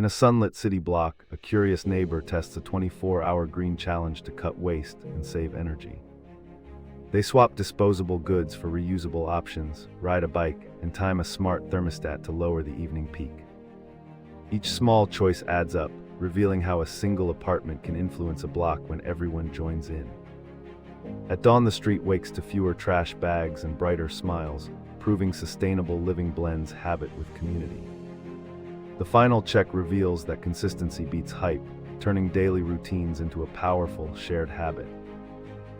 In a sunlit city block, a curious neighbor tests a 24-hour green challenge to cut waste and save energy. They swap disposable goods for reusable options, ride a bike, and time a smart thermostat to lower the evening peak. Each small choice adds up, revealing how a single apartment can influence a block when everyone joins in. At dawn, the street wakes to fewer trash bags and brighter smiles, proving sustainable living blends habit with community. The final check reveals that consistency beats hype, turning daily routines into a powerful, shared habit.